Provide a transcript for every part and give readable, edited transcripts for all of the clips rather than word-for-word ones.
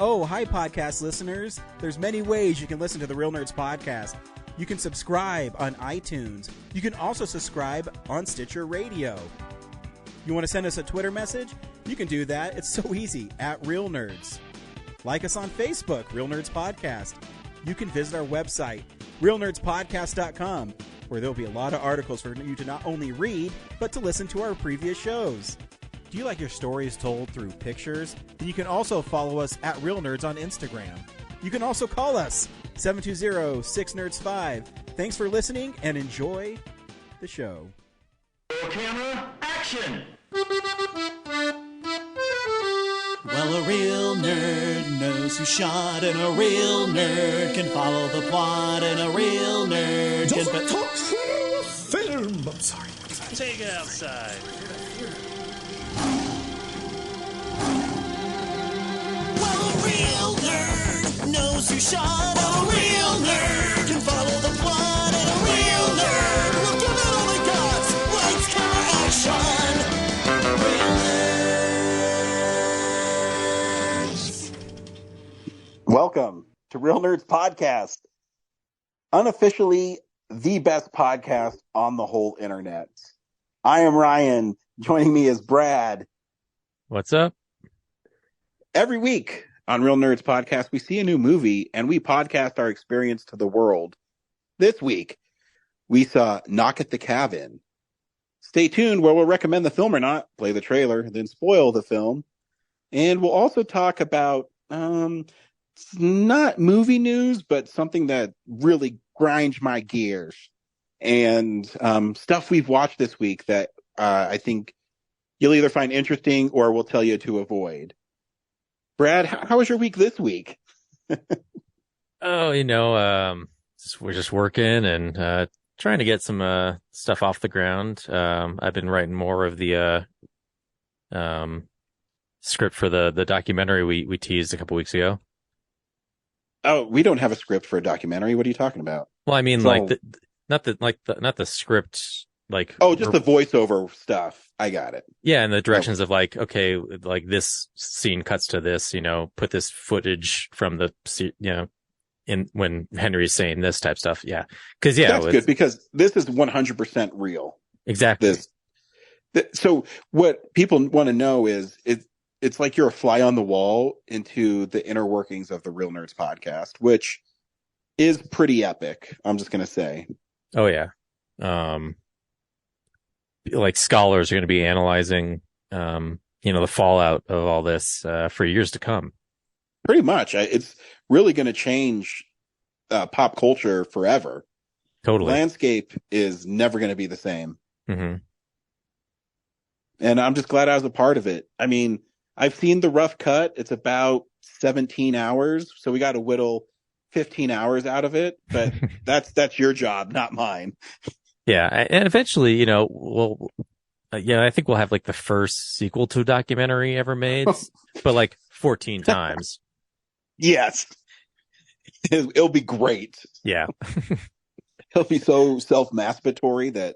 Oh, hi, podcast listeners. There's many ways you can listen to the Real Nerds Podcast. You can subscribe on iTunes. You can also subscribe on Stitcher Radio. You want to send us a Twitter message? You can do that. It's so easy, at Real Nerds. Like us on Facebook, Real Nerds Podcast. You can visit our website, realnerdspodcast.com, where there'll be a lot of articles for you to not only read, but to listen to our previous shows. Do you like your stories told through pictures? Then you can also follow us at Real Nerds on Instagram. You can also call us, 720-6nerds5. Thanks for listening and enjoy the show. Camera, action! Well, a real nerd knows who shot, and a real nerd can follow the plot, and a real nerd Doesn't talk film. I'm sorry. Take it outside. Well, a real nerd knows who shot, and a real nerd can follow the plot, and a real nerd will give it all they got. Lights, camera, action. Real nerds. Welcome to Real Nerds Podcast. Unofficially the best podcast on the whole internet. I am Ryan. Joining me is Brad. What's up? Every week on Real Nerds Podcast, we see a new movie and we podcast our experience to the world. This week, we saw Knock at the Cabin. Stay tuned where we'll recommend the film or not, play the trailer, then spoil the film. And we'll also talk about, not movie news, but something that really grinds my gears. And stuff we've watched this week that I think you'll either find interesting or we'll tell you to avoid. Brad, how was your week this week? Oh, we're just working and trying to get some stuff off the ground. I've been writing more of the script for the documentary we teased a couple weeks ago. Oh, we don't have a script for a documentary. What are you talking about? Well, I mean, So- not the script, like, Oh, just the voiceover stuff. I got it. yeah, and the directions of like, okay, like this scene cuts to this, put this footage from the, in when Henry's saying this type stuff. Yeah. Cause That's good because this is 100% real. exactly. So what people want to know is it's like you're a fly on the wall into the inner workings of the Real Nerds Podcast, which is pretty epic. I'm just going to say. Oh yeah. Like scholars are going to be analyzing, the fallout of all this, for years to come. Pretty much. It's really going to change pop culture forever. Totally. Landscape is never going to be the same. Mm-hmm. And I'm just glad I was a part of it. I mean, I've seen the rough cut. It's about 17 hours. So we got to whittle 15 hours out of it, but that's your job, not mine. Yeah. And eventually, I think we'll have like the first sequel to a documentary ever made, but like 14 times. Yes. It'll be great. Yeah. It'll be so self-masturbatory that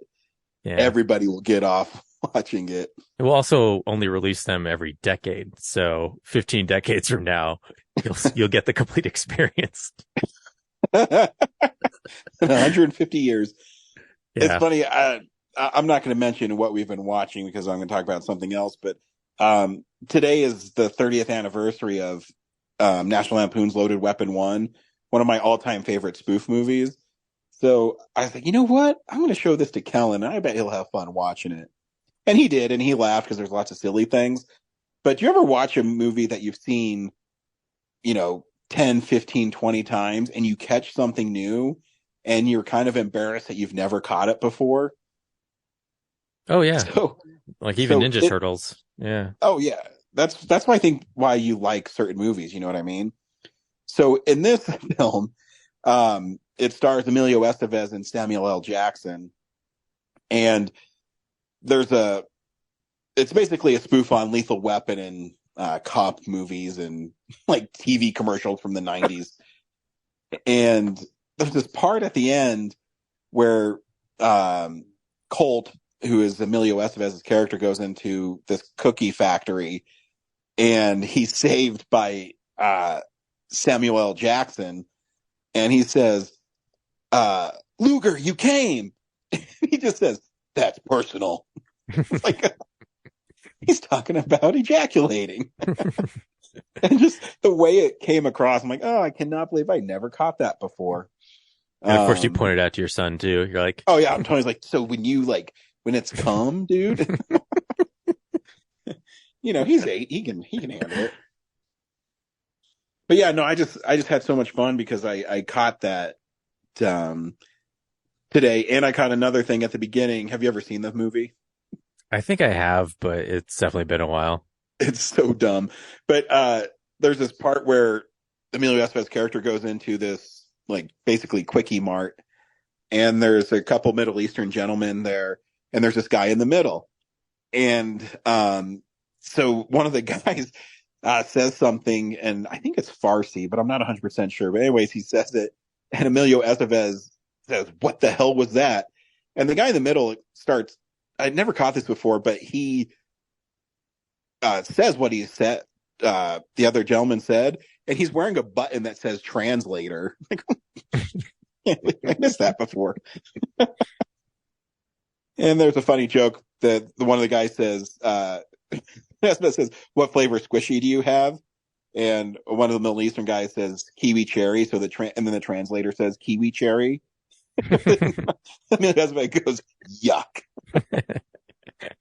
Yeah. everybody will get off watching it. We'll also only release them every decade. So 15 decades from now, you'll get the complete experience. In 150 years. Yeah. It's funny. I'm not going to mention what we've been watching because I'm going to talk about something else. But today is the 30th anniversary of National Lampoon's Loaded Weapon 1, one of my all-time favorite spoof movies. So I was like, you know what? I'm going to show this to Kellen, and I bet he'll have fun watching it. And he did, and he laughed because there's lots of silly things. But do you ever watch a movie that you've seen, 10, 15, 20 times, and you catch something new, and you're kind of embarrassed that you've never caught it before? Oh yeah. So, Like even so Ninja Turtles. Yeah. oh yeah, that's why I think why you like certain movies. You know what I mean? So in this film, it stars Emilio Estevez and Samuel L. Jackson, and it's basically a spoof on Lethal Weapon and cop movies and like TV commercials from the 90s. And there's this part at the end where Colt, who is Emilio Estevez's character, goes into this cookie factory, and he's saved by Samuel L. Jackson, and he says, Luger, you came. He just says, that's personal. Like, he's talking about ejaculating. And just the way it came across, I'm like, oh, I cannot believe I never caught that before. And of course, you pointed out to your son too. You're like, oh yeah, I'm Tony's like, so when it's cum, dude, he's 8, he can handle it. But yeah, no, I just had so much fun because I caught that today, and I caught another thing at the beginning. Have you ever seen the movie? I think I have, but it's definitely been a while. It's so dumb. But there's this part where Emilio Estevez's character goes into this, like, basically quickie mart, and there's a couple Middle Eastern gentlemen there, and there's this guy in the middle. And so one of the guys says something, and I think it's Farsi, but I'm not 100% sure. But anyways, he says it, and Emilio Estevez says, "What the hell was that?" And the guy in the middle starts, I'd never caught this before, but he says what he said, the other gentleman said, and he's wearing a button that says translator. I missed that before. And there's a funny joke that one of the guys says, says, "What flavor squishy do you have?" And one of the Middle Eastern guys says kiwi cherry. So and then the translator says kiwi cherry. And the husband goes, yuck.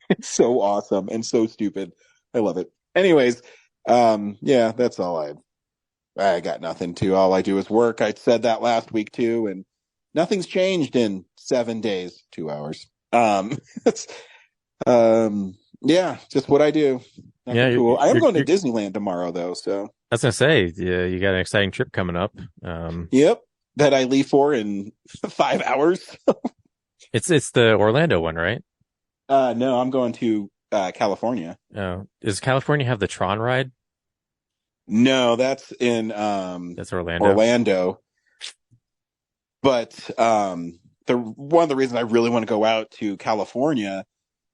It's so awesome and so stupid. I love it. Anyways, yeah, that's all I got nothing to. All I do is work. I said that last week too, and nothing's changed in 7 days, 2 hours. Yeah, just what I do. Nothing Yeah, cool. I am going to Disneyland tomorrow though, so I was gonna say, yeah, you got an exciting trip coming up. Yep, that I leave for in 5 hours. It's the Orlando one, right? No, I'm going to California. Oh, does California have the Tron ride? No, that's in That's Orlando. Orlando. But one of the reasons I really want to go out to California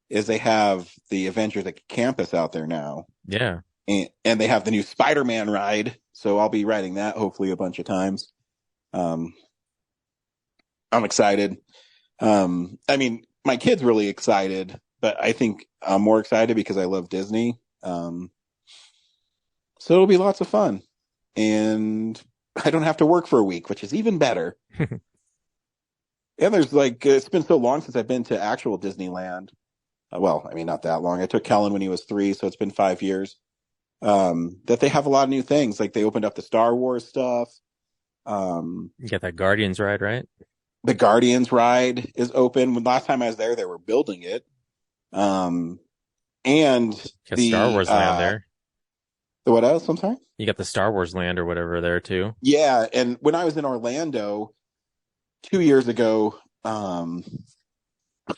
is they have the Avengers at campus out there now. Yeah. And they have the new Spider-Man ride, so I'll be riding that hopefully a bunch of times. I'm excited. I mean, my kid's really excited, but I think I'm more excited because I love Disney. So it'll be lots of fun. And I don't have to work for a week, which is even better. And there's it's been so long since I've been to actual Disneyland. Well, I mean, not that long. I took Kellen when he was 3, so it's been 5 years. That they have a lot of new things. Like they opened up the Star Wars stuff. You got that Guardians ride, right? The Guardians ride is open. When last time I was there, they were building it. And the Star Wars land there. What else? I'm sorry? You got the Star Wars land or whatever there too. Yeah, and when I was in Orlando 2 years ago, when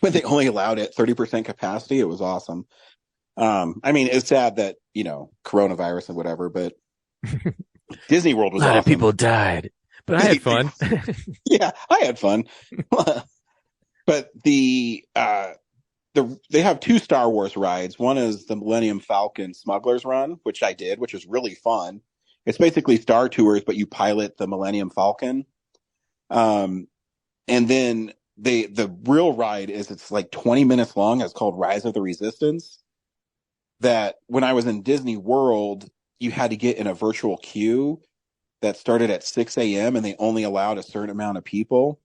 they only allowed it 30% capacity, it was awesome. I mean, it's sad that, coronavirus and whatever, but Disney World was a lot awesome. of people died, but I had fun. Yeah, I had fun. But they have 2 Star Wars rides. One is the Millennium Falcon Smuggler's Run, which I did, which is really fun. It's basically Star Tours, but you pilot the Millennium Falcon. And then the real ride it's like 20 minutes long. It's called Rise of the Resistance. That when I was in Disney World, you had to get in a virtual queue that started at 6 a.m. and they only allowed a certain amount of people.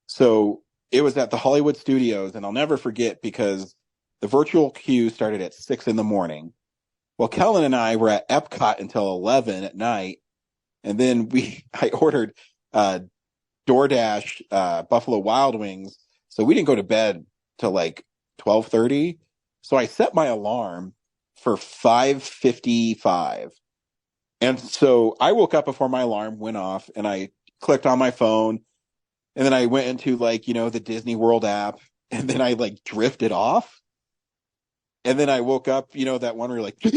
So it was at the Hollywood Studios, and I'll never forget because the virtual queue started at 6 a.m. Well, Kellen and I were at Epcot until 11 at night, and then I ordered DoorDash Buffalo Wild Wings, so we didn't go to bed till like 12:30. So I set my alarm for 5:55. And so I woke up before my alarm went off, and I clicked on my phone, and then I went into the Disney World app, and then I drifted off. And then I woke up, that one where you're like, it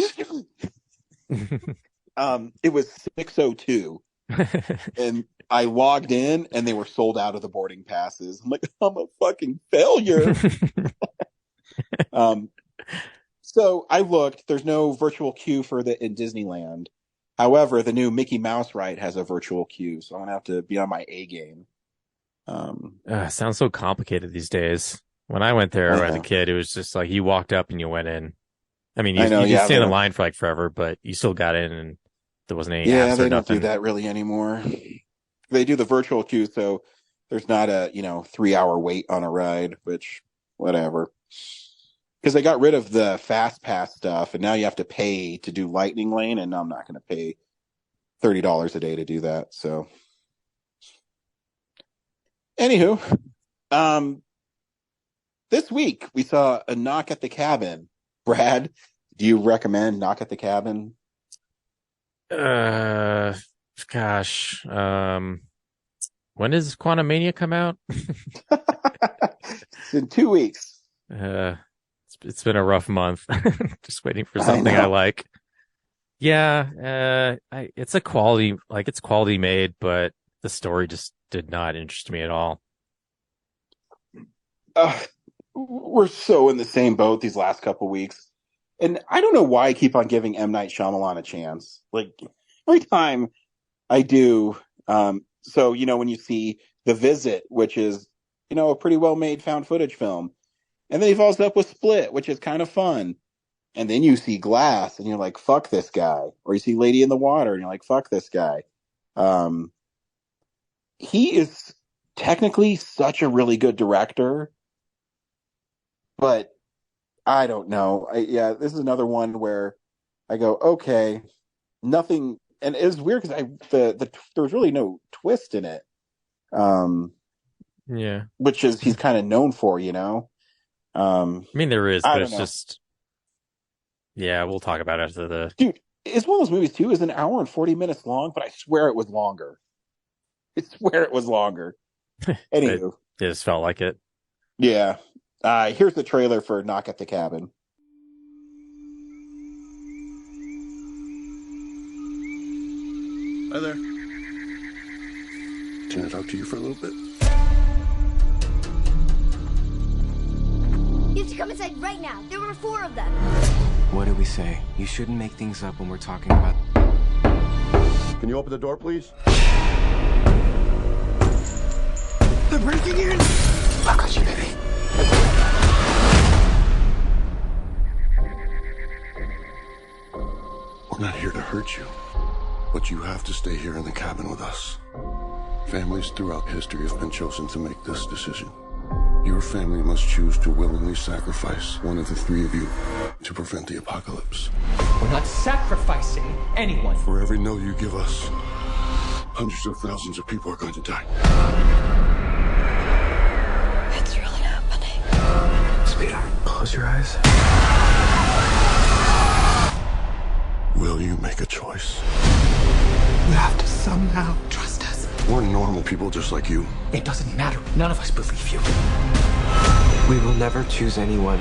was 6:02. And I logged in, and they were sold out of the boarding passes. I'm like, I'm a fucking failure. So I looked. There's no virtual queue in Disneyland. However, the new Mickey Mouse ride has a virtual queue, so I'm gonna have to be on my A game. Sounds so complicated these days. When I went there I as a know. kid, it was just like you walked up and you went in. I mean, I know, you yeah, stay in they the don't- line for like forever, but you still got in and there wasn't any Yeah, apps they or don't do nothing. that really anymore. They do the virtual queue, so there's not a 3-hour wait on a ride, which whatever. Because they got rid of the fast pass stuff, and now you have to pay to do Lightning Lane, and I'm not going to pay $30 a day to do that. So, anywho, this week we saw a Knock at the Cabin. Brad, do you recommend Knock at the Cabin? Gosh, when does Quantum Mania come out? It's in 2 weeks. It's been a rough month. Just waiting for I something I know. like. Yeah, it's quality made, but the story just did not interest me at all. We're so in the same boat these last couple weeks. And I don't know why I keep on giving M. Night Shyamalan a chance. Like, every time I do, so, when you see The Visit, which is, a pretty well-made found footage film, and then he follows up with Split, which is kind of fun. And then you see Glass, and you're like, fuck this guy. Or you see Lady in the Water, and you're like, fuck this guy. He is technically such a really good director, but I don't know. This is another one where I go, okay, nothing, and it was weird because there was really no twist in it, Yeah, which is he's kind of known for, I mean there is, I but don't it's know. just yeah. We'll talk about it after the. Dude, it's one of those movies too. Is an hour and 40 minutes long, but I swear it was longer. I swear it was longer. Anywho, It just felt like it. yeah. Here's the trailer for Knock at the Cabin. Hi there. Can I talk to you for a little bit? You have to come inside right now. There were 4 of them. What did we say? You shouldn't make things up when we're talking about... Can you open the door, please? They're breaking in! I got you, baby. We're not here to hurt you, but you have to stay here in the cabin with us. Families throughout history have been chosen to make this decision. Your family must choose to willingly sacrifice one of the 3 of you to prevent the apocalypse. We're not sacrificing anyone. For every no you give us, hundreds of thousands of people are going to die. It's really happening. Sweetheart, close your eyes. Will you make a choice? You have to somehow trust us. We're normal people just like you. It doesn't matter. None of us believe you. We will never choose anyone.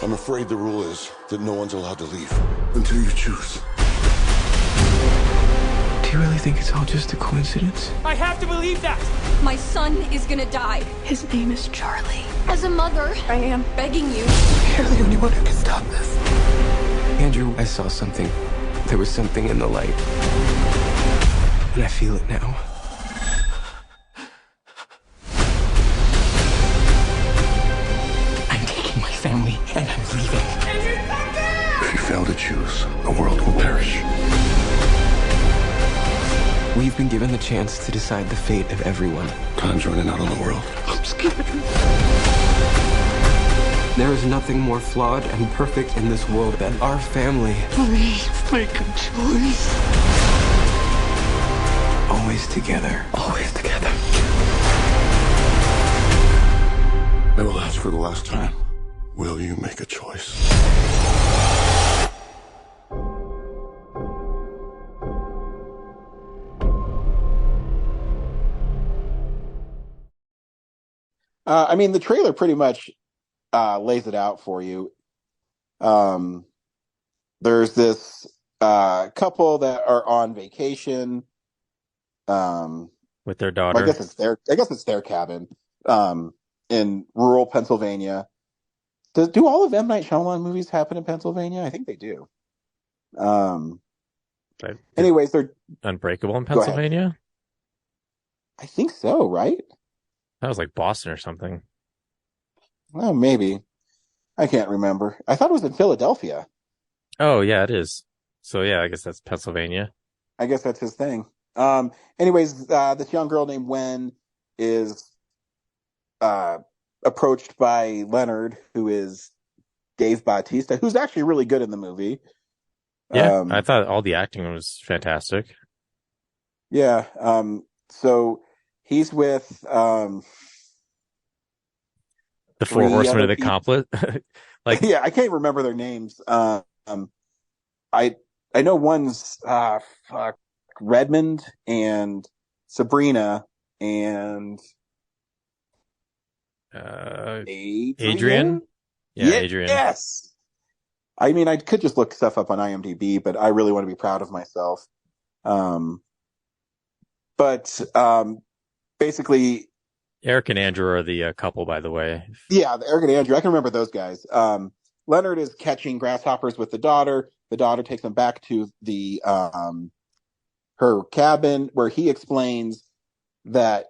I'm afraid the rule is that no one's allowed to leave until you choose. Do you really think it's all just a coincidence? I have to believe that. My son is gonna die. His name is Charlie. As a mother, I am begging you. You're the only one who can stop this. Andrew, I saw something. There was something in the light. And I feel it now. I'm taking my family and I'm leaving. If you fail to choose, the world will perish. We've been given the chance to decide the fate of everyone. Time's running out on the world. I'm scared. There is nothing more flawed and perfect in this world than our family. Please make a choice. Always together. Always together. I will ask for the last time. Will you make a choice? I mean, the trailer pretty much lays it out for you. There's this couple that are on vacation. With their daughter. I guess it's their cabin. In rural Pennsylvania. Do all of M. Night Shyamalan movies happen in Pennsylvania? I think they do. Anyways, they're Unbreakable in Pennsylvania. I think so, right? That was like Boston or something. Well, maybe. I can't remember. I thought it was in Philadelphia. Oh yeah, it is. So yeah, I guess that's Pennsylvania. I guess that's his thing. Anyways, this young girl named Wen is approached by Leonard, who is Dave Bautista, who's actually really good in the movie. Yeah, I thought all the acting was fantastic. Yeah. So he's with the Four Horsemen of the Complet. Like, yeah, I can't remember their names. I know one's Redmond and Sabrina and Adrian. Yeah, Adrian. Yes. I mean, I could just look stuff up on IMDb, but I really want to be proud of myself. But basically, Eric and Andrew are the couple, by the way. Yeah, Eric and Andrew. I can remember those guys. Leonard is catching grasshoppers with the daughter. The daughter takes him back to the her cabin, where he explains that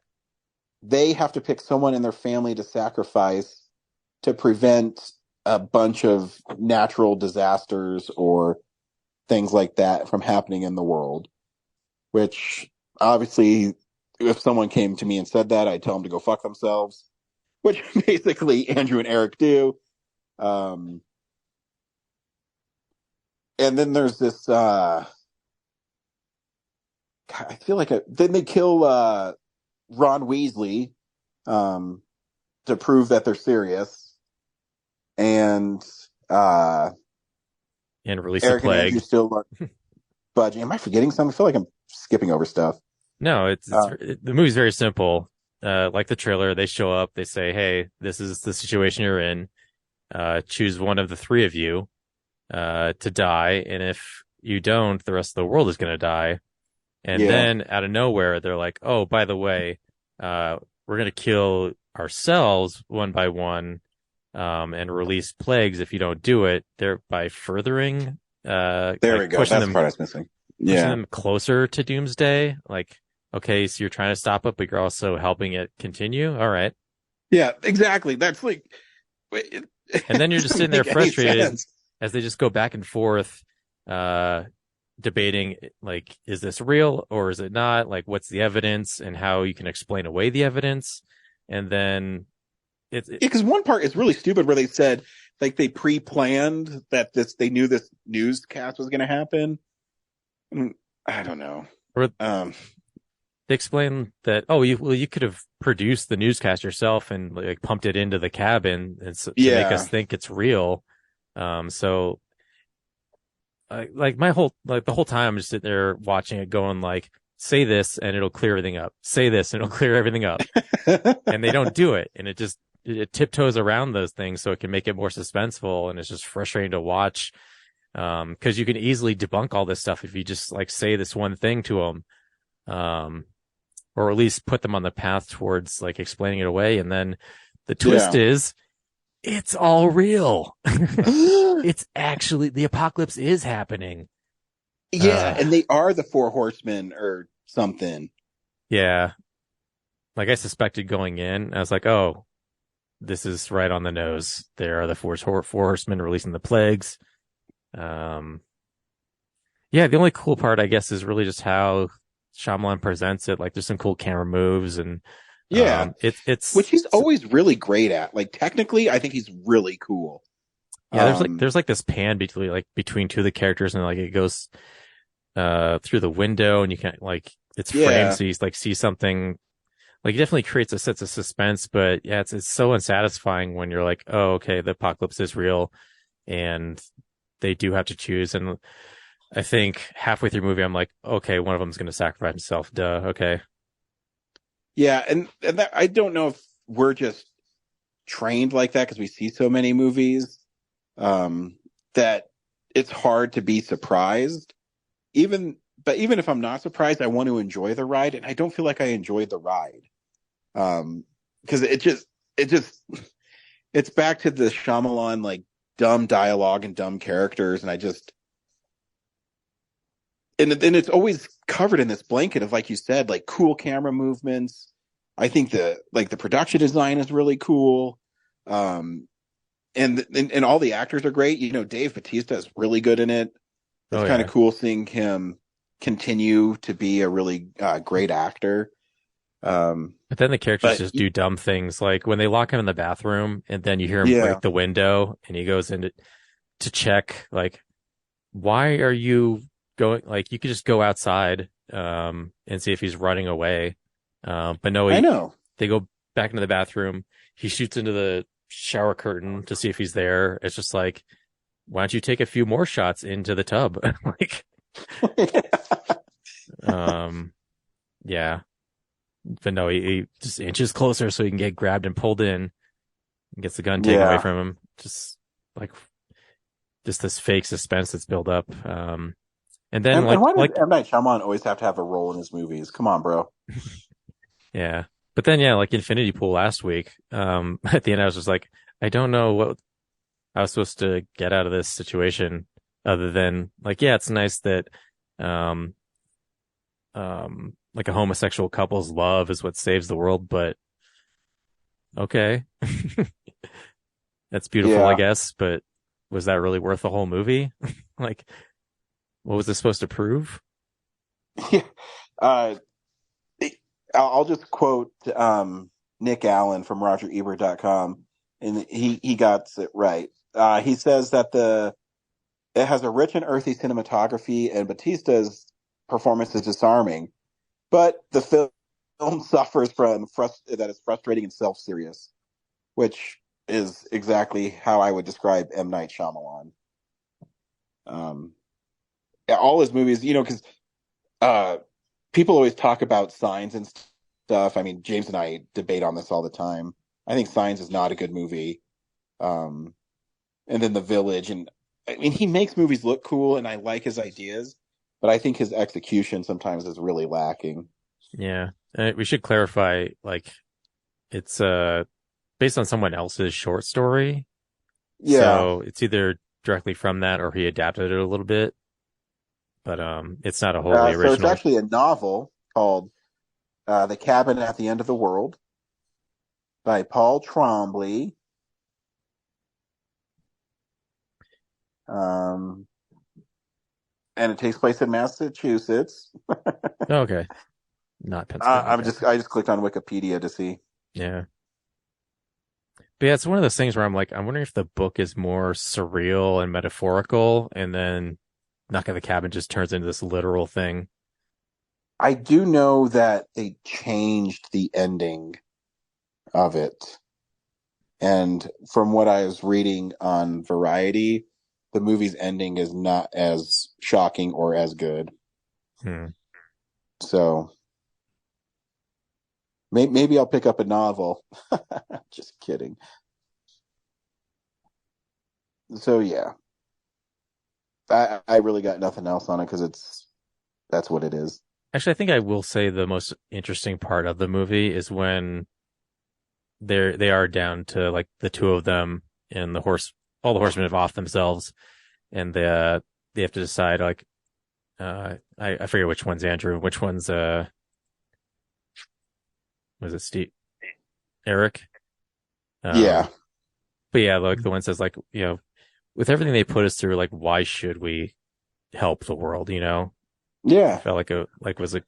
they have to pick someone in their family to sacrifice to prevent a bunch of natural disasters or things like that from happening in the world. Which, obviously, if someone came to me and said that, I'd tell them to go fuck themselves. Which basically Andrew and Eric do. And then there's this, I feel like then they kill Ron Weasley to prove that they're serious. And release Eric the plague. And Andrew still budging. Am I forgetting something? I feel like I'm skipping over stuff. No, the movie's very simple. Like the trailer, they show up, they say, hey, this is the situation you're in. Choose one of the three of you to die. And if you don't, the rest of the world is going to die. And then out of nowhere, they're like, oh, by the way, we're going to kill ourselves one by one and release plagues if you don't do it, thereby furthering. There we go. That's the part I was missing. Pushing them closer to doomsday. Like, okay, so you're trying to stop it, but you're also helping it continue. All right. Yeah, exactly. That's like, and then you're just sitting there frustrated as they just go back and forth, debating, like, is this real or is it not? Like, what's the evidence and how you can explain away the evidence? And then because one part is really stupid where they said, like, they pre-planned that they knew this newscast was going to happen. I don't know. Or, they explain that, you could have produced the newscast yourself and like pumped it into the cabin and to make us think it's real. So like the whole time I'm just sitting there watching it going like, say this and it'll clear everything up. Say this and it'll clear everything up. And they don't do it. And it tiptoes around those things so it can make it more suspenseful. And it's just frustrating to watch. Cause you can easily debunk all this stuff if you just like say this one thing to them. Or at least put them on the path towards like explaining it away. And then the twist is it's all real. It's actually, the apocalypse is happening. Yeah. And they are the Four Horsemen or something. Yeah. Like I suspected going in, I was like, oh, this is right on the nose. There are the Four Horsemen releasing the plagues. Yeah. The only cool part, I guess, is really just how Shyamalan presents it. Like there's some cool camera moves and it's which he's always really great at. Like technically, I think he's really cool. Yeah, there's like this pan between two of the characters, and like it goes through the window, and you can't like it's framed, so you like see something. Like it definitely creates a sense of suspense, but yeah, it's so unsatisfying when you're like, oh, okay, the apocalypse is real, and they do have to choose. And I think halfway through the movie, I'm like, okay, one of them's going to sacrifice himself. Duh. Okay. Yeah. And that, I don't know if we're just trained like that because we see so many movies, that it's hard to be surprised. even if I'm not surprised, I want to enjoy the ride, and I don't feel like I enjoyed the ride. Because it's back to the Shyamalan like dumb dialogue and dumb characters, and and it's always covered in this blanket of, like you said, like cool camera movements. I think the production design is really cool. And all the actors are great. You know, Dave Bautista is really good in it. It's kind of cool seeing him continue to be a really great actor. But then the characters just do dumb things, like when they lock him in the bathroom and then you hear him break the window and he goes in to check, like, why are you going? Like, you could just go outside and see if he's running away. But no, I know. They go back into the bathroom. He shoots into the shower curtain to see if he's there. It's just like, why don't you take a few more shots into the tub? Like, yeah. But no, he just inches closer so he can get grabbed and pulled in and gets the gun taken away from him. Just this fake suspense that's built up. And then why does M. Night Shyamalan always have to have a role in his movies? Come on, bro. Yeah. But then, like Infinity Pool last week, at the end, I was just like, I don't know what I was supposed to get out of this situation other than, like, yeah, it's nice that, like a homosexual couple's love is what saves the world, but okay. That's beautiful, I guess, but was that really worth the whole movie? Like, what was this supposed to prove? Yeah. I'll just quote Nick Allen from RogerEbert.com, and he got it right. He says that it has a rich and earthy cinematography, and Bautista's performance is disarming, but the film suffers from that it's frustrating and self-serious, which is exactly how I would describe M. Night Shyamalan. All his movies, because people always talk about Signs and stuff. I mean, James and I debate on this all the time. I think Signs is not a good movie. And then The Village. And I mean, he makes movies look cool, and I like his ideas, but I think his execution sometimes is really lacking. Yeah. We should clarify, like, it's based on someone else's short story. Yeah. So it's either directly from that or he adapted it a little bit. But it's not a wholly original. So it's actually a novel called The Cabin at the End of the World by Paul Trombley. And it takes place in Massachusetts. Okay. Not Pennsylvania. I just clicked on Wikipedia to see. Yeah. But yeah, it's one of those things where I'm like, I'm wondering if the book is more surreal and metaphorical, and then Knock at the Cabin just turns into this literal thing. I do know that they changed the ending of it. And from what I was reading on Variety, the movie's ending is not as shocking or as good. So maybe I'll pick up a novel. Just kidding. So yeah. I really got nothing else on it because that's what it is. Actually, I think I will say the most interesting part of the movie is when they are down to like the two of them and all the horsemen have off themselves, and they have to decide, like, I forget which one's Andrew, which one's was it Steve? Eric? Yeah. But yeah, like the one says, like, with everything they put us through, like, why should we help the world, Yeah. I felt like was a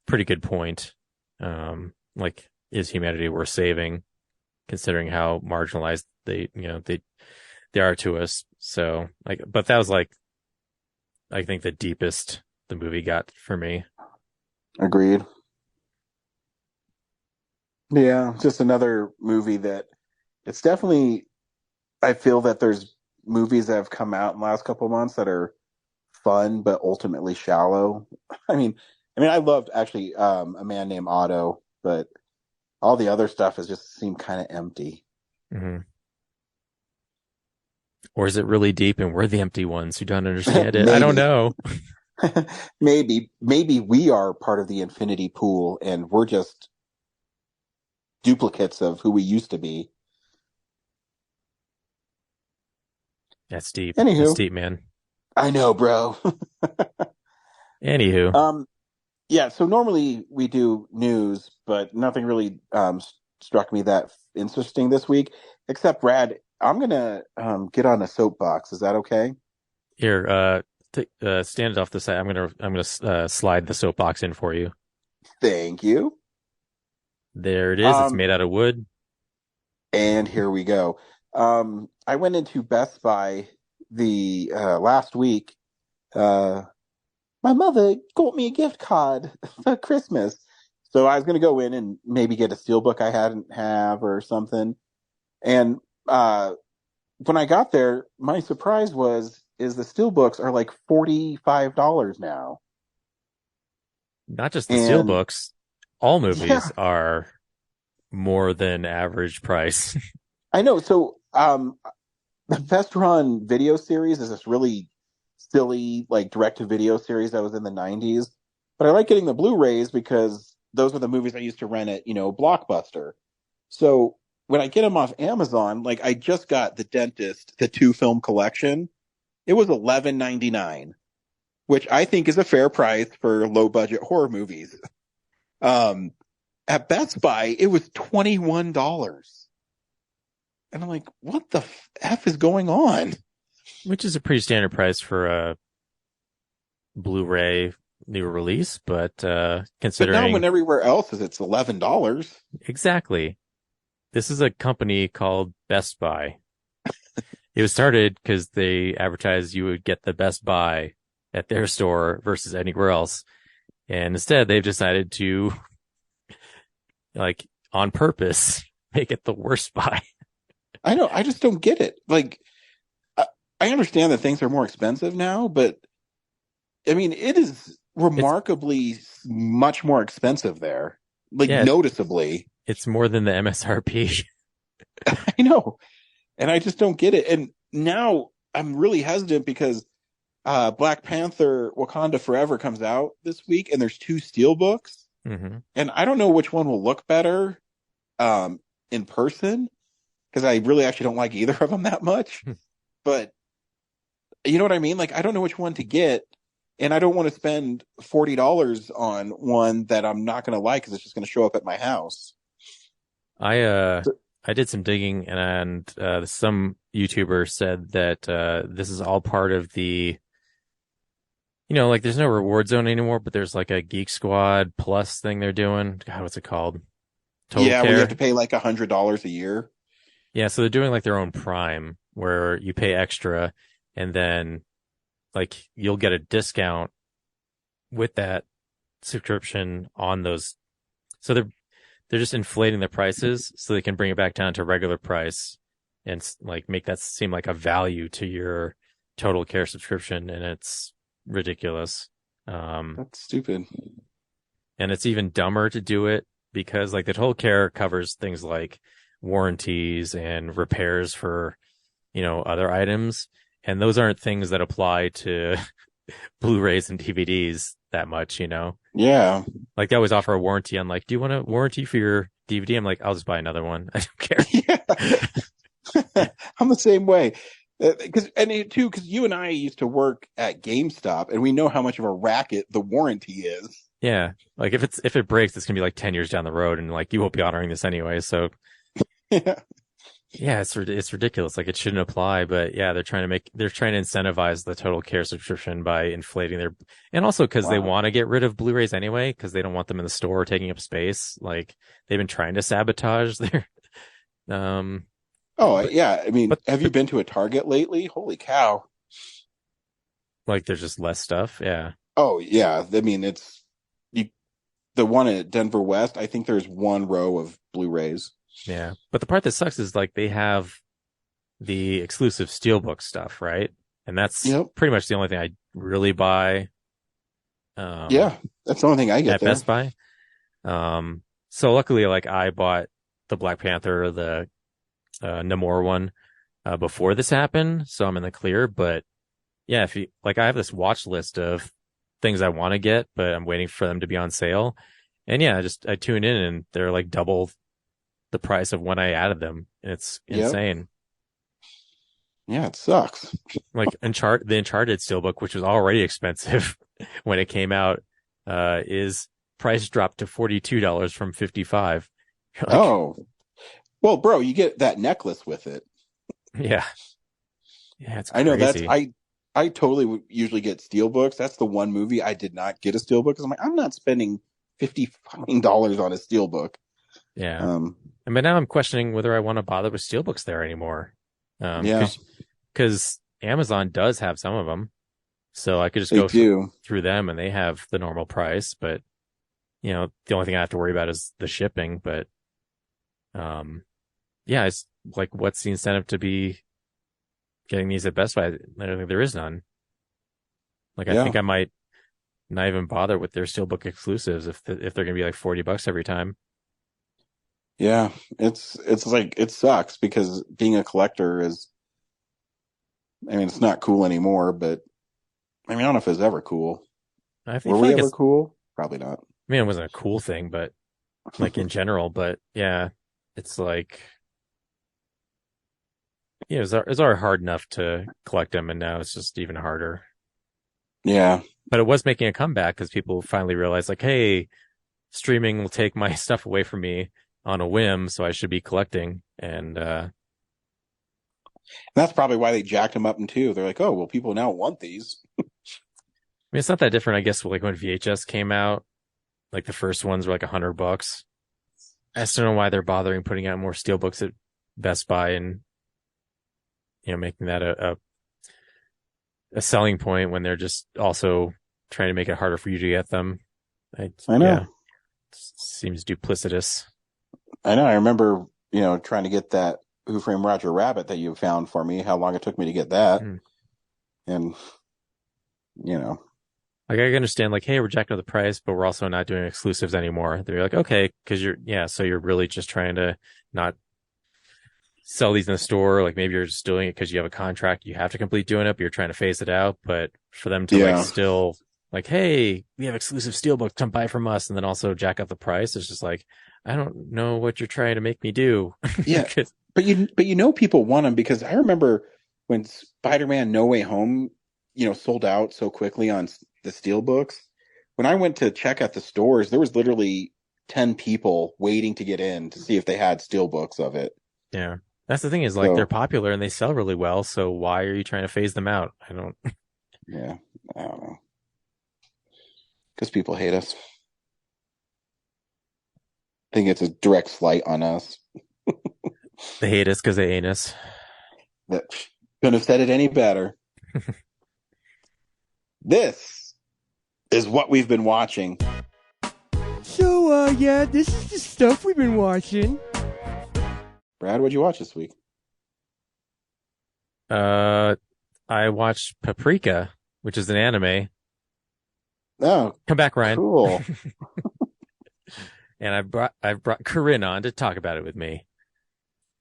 pretty good point. Like, is humanity worth saving, considering how marginalized they are to us? So, like, but that was, like, I think the deepest the movie got for me. Agreed. Yeah, just another movie that it's definitely, I feel that there's movies that have come out in the last couple of months that are fun but ultimately shallow. I mean, I loved actually A Man Named Otto, but all the other stuff has just seemed kind of empty. Mm-hmm. Or is it really deep and we're the empty ones who don't understand it? I don't know. Maybe we are part of the infinity pool and we're just duplicates of who we used to be. That's deep. Anywho. That's deep, man. I know, bro. Anywho. Yeah, so normally we do news, but nothing really struck me that interesting this week, except Brad, I'm gonna get on a soapbox. Is that okay? Here, stand it off the side. I'm gonna slide the soapbox in for you. Thank you. There it is. It's made out of wood. And here we go. I went into Best Buy the last week. My mother got me a gift card for Christmas, so I was going to go in and maybe get a steelbook I hadn't have or something. And when I got there, my surprise is the steelbooks are like $45 now. Not just the steelbooks, all movies are more than average price. I know. So the Best Run video series is this really silly, like, direct-to-video series that was in the 90s. But I like getting the Blu-rays because those are the movies I used to rent at, Blockbuster. So when I get them off Amazon, like, I just got The Dentist, the 2-film collection. It was $11.99, which I think is a fair price for low-budget horror movies. At Best Buy, it was $21. And I'm like, what the F is going on? Which is a pretty standard price for a Blu-ray new release, but considering... But now when everywhere else it's $11. Exactly. This is a company called Best Buy. It was started because they advertised you would get the Best Buy at their store versus anywhere else. And instead, they've decided to, like, on purpose, make it the worst buy. I know. I just don't get it. Like, I understand that things are more expensive now, but I mean, it is remarkably much more expensive there. Like, noticeably. It's more than the MSRP. I know. And I just don't get it. And now I'm really hesitant because Black Panther Wakanda Forever comes out this week, and there's 2 steelbooks. Mm-hmm. And I don't know which one will look better in person, because I really actually don't like either of them that much. But you know what I mean? Like, I don't know which one to get, and I don't want to spend $40 on one that I'm not going to like because it's just going to show up at my house. I did some digging, and some YouTuber said that this is all part of the, like, there's no reward zone anymore, but there's like a Geek Squad Plus thing they're doing. God, what's it called? Total Care. Where you have to pay like $100 a year. Yeah, so they're doing like their own Prime, where you pay extra, and then like you'll get a discount with that subscription on those. So they're just inflating the prices so they can bring it back down to regular price and like make that seem like a value to your Total Care subscription, and it's ridiculous. That's stupid. And it's even dumber to do it because like the Total Care covers things like warranties and repairs for, other items. And those aren't things that apply to Blu-rays and DVDs that much, Yeah. Like they always offer a warranty on like, do you want a warranty for your DVD? I'm like, I'll just buy another one. I don't care. Yeah. I'm the same way. Because you and I used to work at GameStop, and we know how much of a racket the warranty is. Yeah. Like if it breaks, it's going to be like 10 years down the road, and like you won't be honoring this anyway. So yeah, it's ridiculous. Like it shouldn't apply, but yeah, they're trying to incentivize the Total Care subscription by inflating and also because they want to get rid of Blu-rays anyway, because they don't want them in the store taking up space. Like they've been trying to sabotage their, yeah. I mean, have you been to a Target lately? Holy cow. Like there's just less stuff. Yeah. Oh yeah. I mean, the one at Denver West, I think there's one row of Blu-rays. Yeah. But the part that sucks is like they have the exclusive Steelbook stuff, right? And that's pretty much the only thing I really buy. Yeah. That's the only thing I get at there. Best Buy. So luckily, like I bought the Black Panther, the Namor one, before this happened. So I'm in the clear, but yeah, if you like, I have this watch list of things I want to get, but I'm waiting for them to be on sale. And yeah, I tune in and they're like double the price of when I added them. It's insane. Yeah, it sucks. Like the Uncharted Steelbook, which was already expensive when it came out, is price dropped to $42 from $55. Like, oh, well, bro, you get that necklace with it. Yeah, it's crazy. I know I totally usually get Steelbooks. That's the one movie I did not get a Steelbook because I'm like, I'm not spending $50 on a Steelbook. Yeah, but now I'm questioning whether I want to bother with Steelbooks there anymore. Because Amazon does have some of them, so I could just go through them and they have the normal price. But the only thing I have to worry about is the shipping. But it's like, what's the incentive to be getting these at Best Buy? I don't think there is none. Like, I think I might not even bother with their Steelbook exclusives if they're going to be like $40 every time. Yeah, it's like, it sucks because being a collector is, I mean, it's not cool anymore, but I mean, I don't know if it's ever cool. Were we ever cool? Probably not. I mean, it wasn't a cool thing, but like in general, but yeah, it's like, it's already hard enough to collect them, and now it's just even harder. Yeah. But it was making a comeback because people finally realized, like, hey, streaming will take my stuff away from me on a whim, so I should be collecting. And that's probably why they jacked them up in two. They're like, oh, well, people now want these. I mean, it's not that different, I guess, like when VHS came out, like the first ones were like $100. I just don't know why they're bothering putting out more Steelbooks at Best Buy and, making that a selling point when they're just also trying to make it harder for you to get them. I know. Yeah, it seems duplicitous. I know. I remember, trying to get that Who Framed Roger Rabbit that you found for me, how long it took me to get that. And, like, I understand, like, hey, we're jacking up the price, but we're also not doing exclusives anymore. They're like, okay, because so you're really just trying to not sell these in the store. Like, maybe you're just doing it because you have a contract, you have to complete doing it, but you're trying to phase it out. But for them to like still like, hey, we have exclusive Steelbook, come buy from us, and then also jack up the price, it's just like, I don't know what you're trying to make me do. Yeah. but people want them because I remember when Spider-Man No Way Home, sold out so quickly on the Steelbooks. When I went to check at the stores, there was literally 10 people waiting to get in to see if they had Steelbooks of it. Yeah. That's the thing is, like, they're popular and they sell really well. So why are you trying to phase them out? Yeah, I don't know. Because people hate us. I think it's a direct slight on us. They hate us because they ain't us. That couldn't have said it any better. This is what we've been watching. So, this is the stuff we've been watching. Brad, what'd you watch this week? I watched Paprika, which is an anime. Oh, come back, Ryan. Cool. And I brought Corinne on to talk about it with me.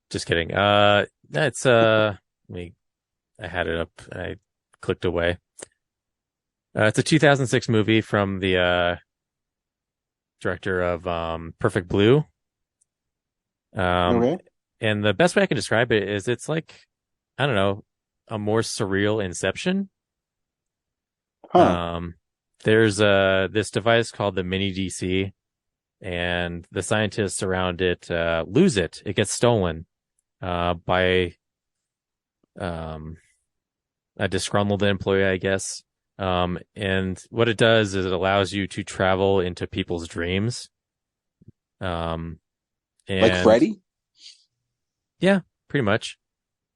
Just kidding. That's I had it up and I clicked away. It's a 2006 movie from the director of Perfect Blue. Okay. And the best way I can describe it is it's like, I don't know, a more surreal Inception. Huh. There's this device called the Mini DC, and the scientists around it lose it. It gets stolen by a disgruntled employee, I guess. And what it does is it allows you to travel into people's dreams. And, like Freddy? Yeah, pretty much.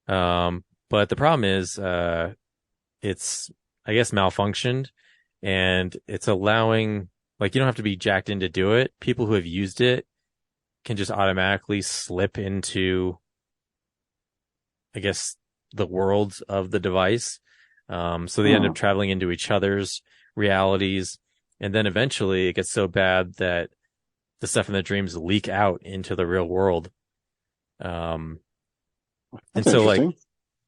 But the problem is, it's, I guess, malfunctioned, and it's allowing, like, you don't have to be jacked in to do it. People who have used it can just automatically slip into, I guess, the world of the device. So they end up traveling into each other's realities. And then eventually it gets so bad that the stuff in the dreams leak out into the real world. And so, like,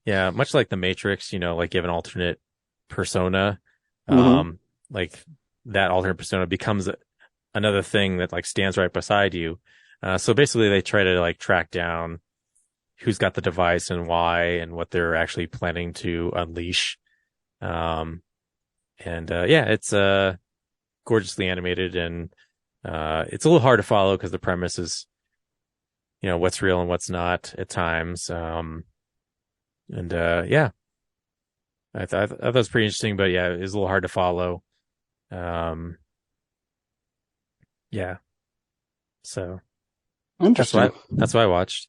yeah, much like the Matrix, like you have an alternate persona. like that alternate persona becomes another thing that like stands right beside you. So basically they try to like track down who's got the device and why and what they're actually planning to unleash. It's gorgeously animated, and it's a little hard to follow because the premise is, what's real and what's not at times. I thought it was pretty interesting, but yeah, it was a little hard to follow. So Interesting. That's what I watched.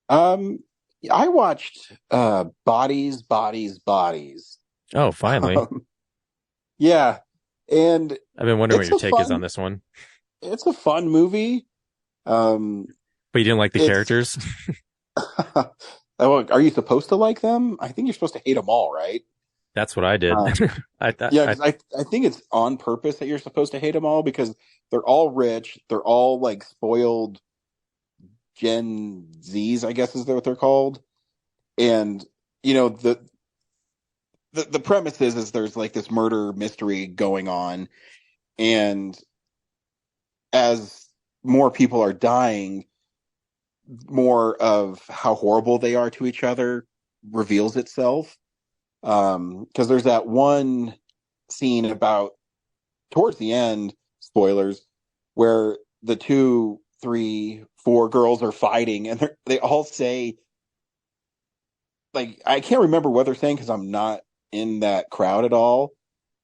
I watched Bodies, Bodies, Bodies. Oh, finally. Yeah. And I've been wondering what your take is on this one. It's a fun movie. But you didn't like the characters? Are you supposed to like them? I think you're supposed to hate them all, right? That's what I did. I think it's on purpose that you're supposed to hate them all because they're all rich. They're all like spoiled Gen Zs, I guess is what they're called. And, the premise is there's like this murder mystery going on. And as more people are dying, more of how horrible they are to each other reveals itself. Because there's that one scene towards the end, spoilers, where the 2, 3, 4 girls are fighting, and they all say, like, I can't remember what they're saying because I'm not in that crowd at all,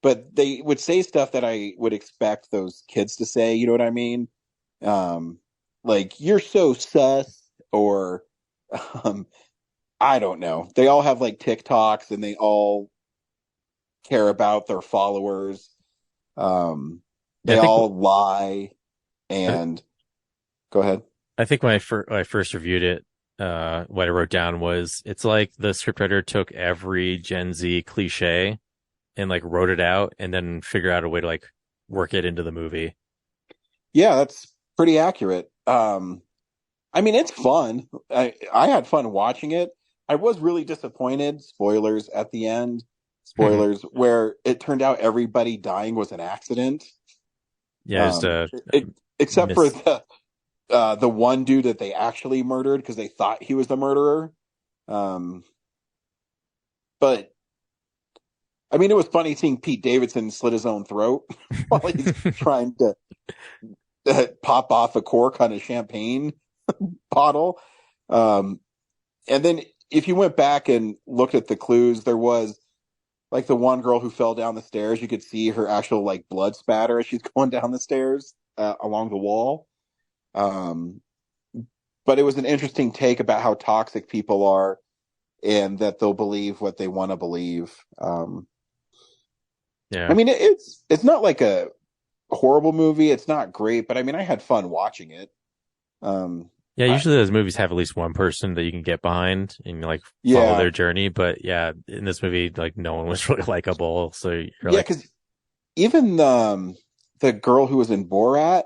but they would say stuff that I would expect those kids to say. You know what I mean? Like, you're so sus, or I don't know. They all have like TikToks and they all care about their followers. They all lie. And go ahead. I think when I first reviewed it, what I wrote down was it's like the scriptwriter took every Gen Z cliche and like wrote it out and then figured out a way to like work it into the movie. Yeah, that's pretty accurate. I mean, it's fun. I had fun watching it. I was really disappointed. Spoilers at the end. Spoilers where it turned out everybody dying was an accident. Yeah, except for the one dude that they actually murdered because they thought he was the murderer. But I mean, it was funny seeing Pete Davidson slit his own throat while he's trying to pop off a cork on a champagne bottle. And then if you went back and looked at the clues, there was like the one girl who fell down the stairs. You could see her actual like blood spatter as she's going down the stairs along the wall. But it was an interesting take about how toxic people are and that they'll believe what they want to believe. Yeah. I mean, it's not like a horrible movie. It's not great, but I mean, I had fun watching it. Yeah, usually those movies have at least one person that you can get behind and like follow their journey. But yeah, in this movie, like no one was really likable. So you're because even the girl who was in Borat,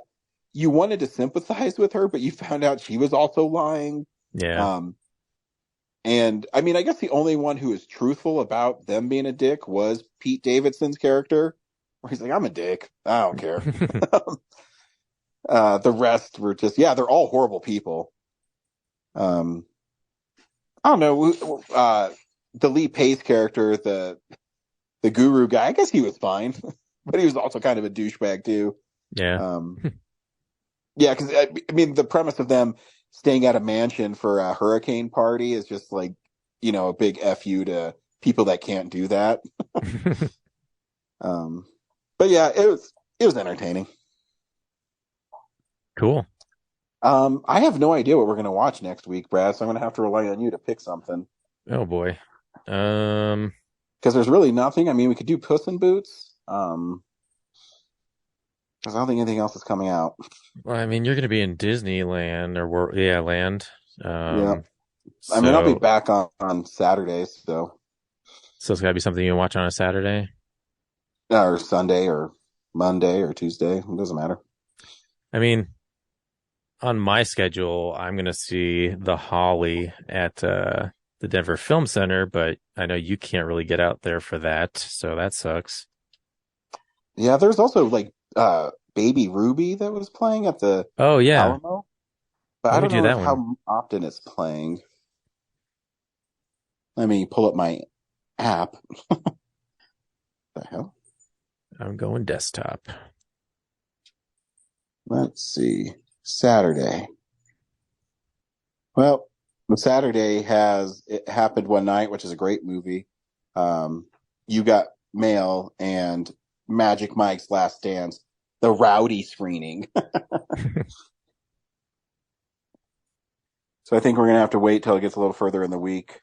you wanted to sympathize with her, but you found out she was also lying. Yeah. And I mean, I guess the only one who was truthful about them being a dick was Pete Davidson's character, where he's like, I'm a dick. I don't care. The rest were just, they're all horrible people. I don't know. The Lee Pace character, the guru guy, I guess he was fine, but he was also kind of a douchebag too. Yeah. Because I mean, the premise of them staying at a mansion for a hurricane party is just like, a big FU to people that can't do that. But yeah, it was entertaining. Cool. I have no idea what we're going to watch next week, Brad, so I'm going to have to rely on you to pick something. Oh boy. Because there's really nothing. I mean, we could do Puss in Boots. Because I don't think anything else is coming out. Well, I mean, you're going to be in Disneyland land. Yeah. I mean, I'll be back on Saturdays, so. So it's got to be something you can watch on a Saturday? Or Sunday or Monday or Tuesday. It doesn't matter. I mean, on my schedule, I'm going to see The Holly at the Denver Film Center, but I know you can't really get out there for that, so that sucks. Yeah, there's also like Baby Ruby that was playing at the Alamo. But I don't know how often it's playing. Let me pull up my app. The hell? I'm going desktop. Let's see. Saturday. Well, the Saturday has It Happened One Night, which is a great movie. You Got Mail and Magic Mike's Last Dance, the rowdy screening. So I think we're going to have to wait till it gets a little further in the week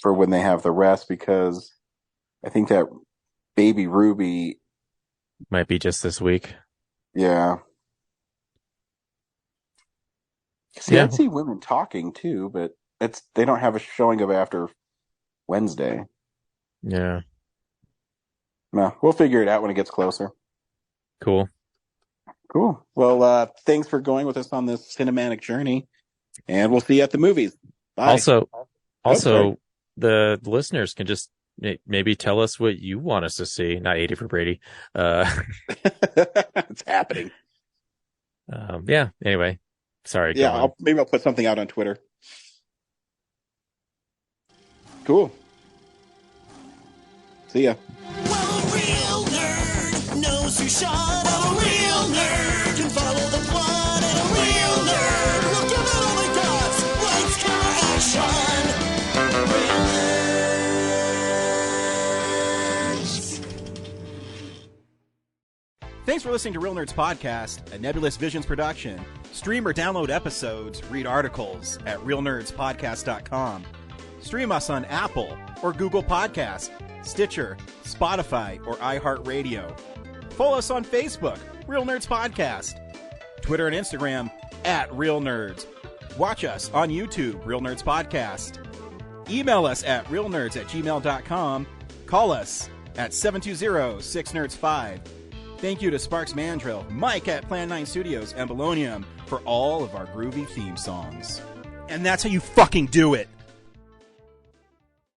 for when they have the rest, because I think that Baby Ruby might be just this week. Yeah. See, I'd see Women Talking too, but they don't have a showing of after Wednesday. Yeah. No, we'll figure it out when it gets closer. Cool. Well, thanks for going with us on this cinematic journey, and we'll see you at the movies. Bye. Also, the listeners can just maybe tell us what you want us to see. Not 80 for Brady. It's happening. Yeah. Anyway, sorry. Yeah, maybe I'll put something out on Twitter. Cool. See ya. Well, a real nerd knows who shot. A real nerd can follow the plot. And a real nerd will give it all they got. Lights, camera, action. Real nerds. Thanks for listening to Real Nerds Podcast, a Nebulous Visions production. Stream or download episodes, read articles at realnerdspodcast.com. Stream us on Apple or Google Podcasts, Stitcher, Spotify, or iHeartRadio. Follow us on Facebook, Real Nerds Podcast, Twitter and Instagram at Real Nerds. Watch us on YouTube, Real Nerds Podcast. Email us at realnerds@gmail.com. Call us at 720-6nerds5. Thank you to Sparks Mandrill, Mike at Plan 9 Studios, and Bolognium for all of our groovy theme songs. And that's how you fucking do it.